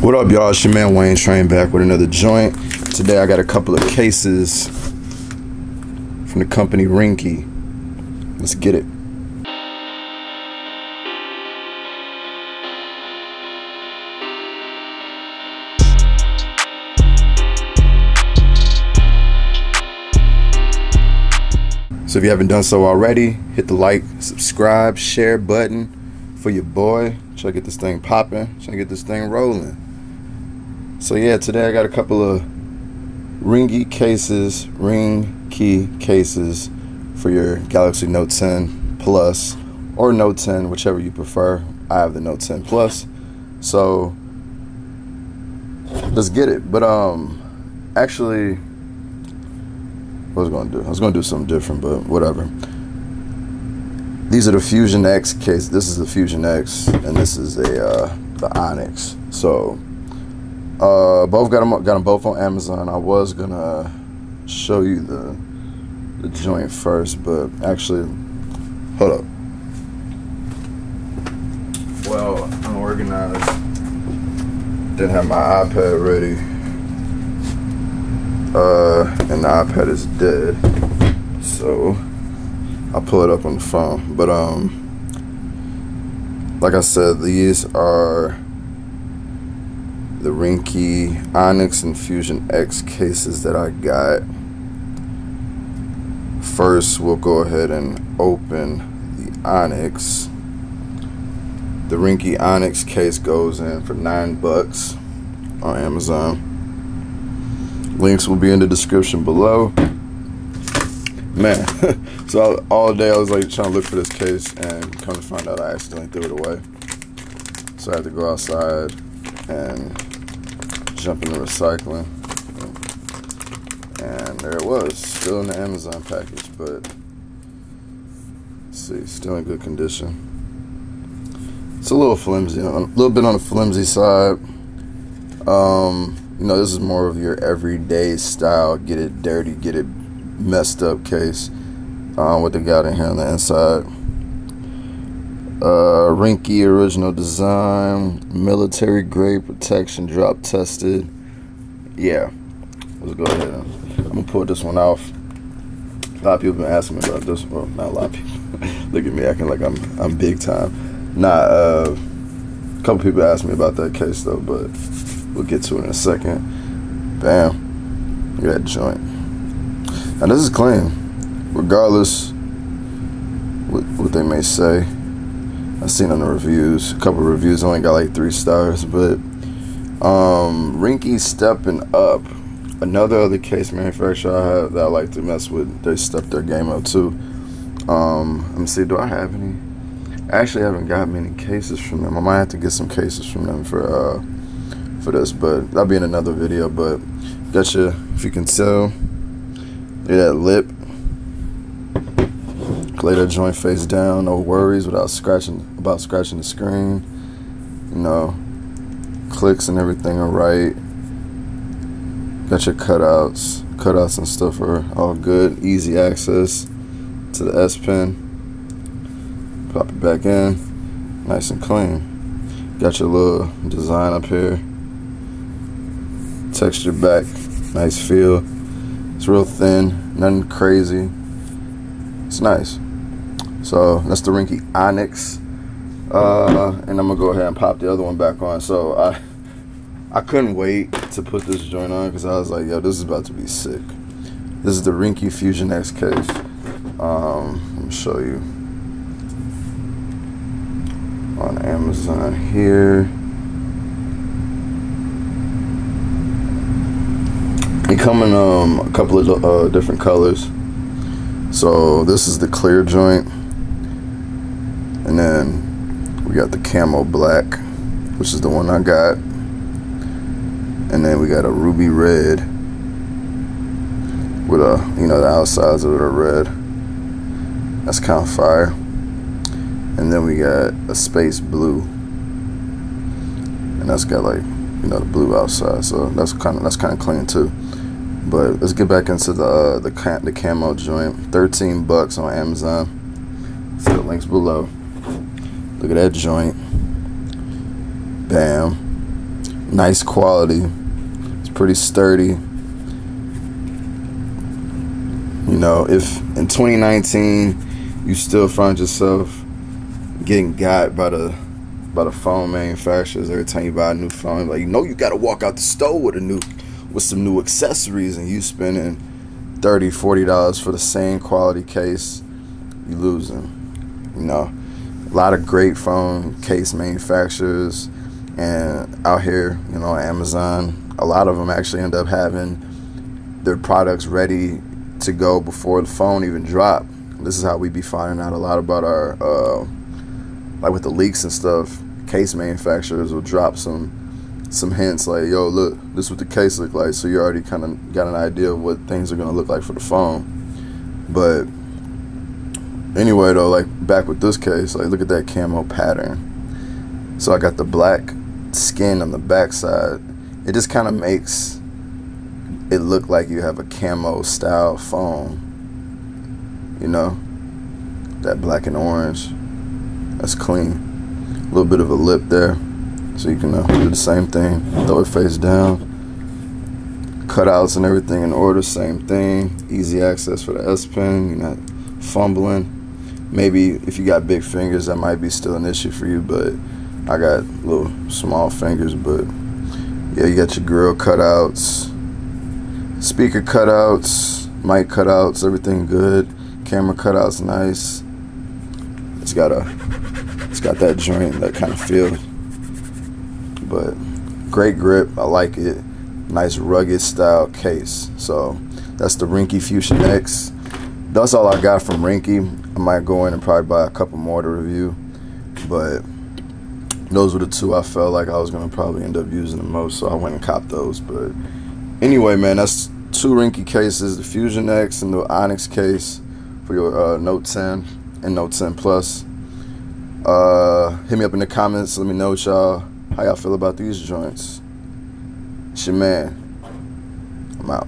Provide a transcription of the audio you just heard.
What up, y'all? It's your man Wayne Train back with another joint. Today I got a couple of cases from the company Ringke. Let's get it. So if you haven't done so already, hit the like, subscribe, share button for your boy. Try to get this thing popping, try to get this thing rolling. So yeah, today I got a couple of Ringke cases for your Galaxy Note 10 Plus or Note 10, whichever you prefer. I have the Note 10 Plus, so let's get it. But actually, what was I gonna do? I was gonna do something different, but whatever. These are the Fusion X case. This is the Fusion X, and this is the Onyx. So both got them both on Amazon. I was gonna show you the joint first, but actually, hold up. Well, I'm organized. Didn't have my iPad ready, and the iPad is dead, so I'll pull it up on the phone. But like I said, these are the Ringke Onyx and Fusion X cases that I got. First, we'll go ahead and open the Onyx. The Ringke Onyx case goes in for $9 on Amazon. Links will be in the description below. Man, so all day I was like trying to look for this case, and come to find out I accidentally threw it away. So I had to go outside and jump into recycling, and there it was, still in the Amazon package, but let's see, still in good condition. It's a little flimsy, a little bit on the flimsy side. You know, this is more of your everyday style, get it dirty, get it messed up case. What they got in here on the inside. Ringke original design, military grade protection, drop tested. Yeah, let's go ahead. I'm gonna pull this one off. A lot of people have been asking me about this. Well, not a lot of people. Look at me acting like I'm big time. Nah, a couple people asked me about that case though, but we'll get to it in a second. Bam, look at that joint. Now this is clean, regardless what they may say. I've seen on the reviews, a couple of reviews only got like 3 stars, but Ringke's stepping up. Another other case manufacturer I have that I like to mess with, they stepped their game up too. Let me see, do I have any? I actually haven't got many cases from them. I might have to get some cases from them for this, but that'll be in another video. But got you, if you can tell, look at that lip. Lay that joint face down, no worries about scratching the screen. You know, clicks and everything are right. Got your cutouts and stuff are all good. Easy access to the S Pen. Pop it back in, nice and clean. Got your little design up here. Texture back, nice feel. It's real thin, nothing crazy. It's nice. So that's the Ringke Onyx, and I'm gonna go ahead and pop the other one back on. So I couldn't wait to put this joint on because I was like, yo, this is about to be sick. This is the Ringke Fusion X case. Let me show you on Amazon here. They come in a couple of different colors. So this is the clear joint, and then we got the camo black, which is the one I got, and then we got a ruby red with the outsides of it are red. That's kind of fire. And then we got a space blue, and that's got like the blue outside, so that's kind of clean too. But let's get back into the camo joint. $13 on Amazon. See the links below. Look at that joint. Bam. Nice quality. It's pretty sturdy. You know, if in 2019 you still find yourself getting got by the phone manufacturers every time you buy a new phone, like, you know, you gotta walk out the store with some new accessories, and you spending $30-$40 for the same quality case, you losing. You know, a lot of great phone case manufacturers, and out here, you know, Amazon, a lot of them actually end up having their products ready to go before the phone even drop. This is how we be finding out a lot about our like with the leaks and stuff. Case manufacturers will drop some hints like, yo, look, this is what the case look like, so you already kind of got an idea of what things are going to look like for the phone. But anyway, though, like, back with this case, like, look at that camo pattern. So I got the black skin on the back side. It just kind of makes it look like you have a camo style phone, you know, that black and orange. That's clean. A little bit of a lip there, so you can do the same thing, throw it face down. Cutouts and everything in order, same thing. Easy access for the S Pen, you're not fumbling. Maybe if you got big fingers, that might be still an issue for you, but I got little small fingers. But yeah, you got your grill cutouts, speaker cutouts, mic cutouts, everything good. Camera cutouts nice. It's got that joint, that kind of feel. But great grip, I like it. Nice rugged style case. So that's the Ringke Fusion X. That's all I got from Ringke. I might go in and probably buy a couple more to review, but those were the two I felt like I was gonna probably end up using the most, so I went and copped those. But anyway, man, that's two Ringke cases, the Fusion X and the Onyx case for your Note 10 and Note 10 Plus. Hit me up in the comments, let me know how y'all feel about these joints. It's your man. I'm out.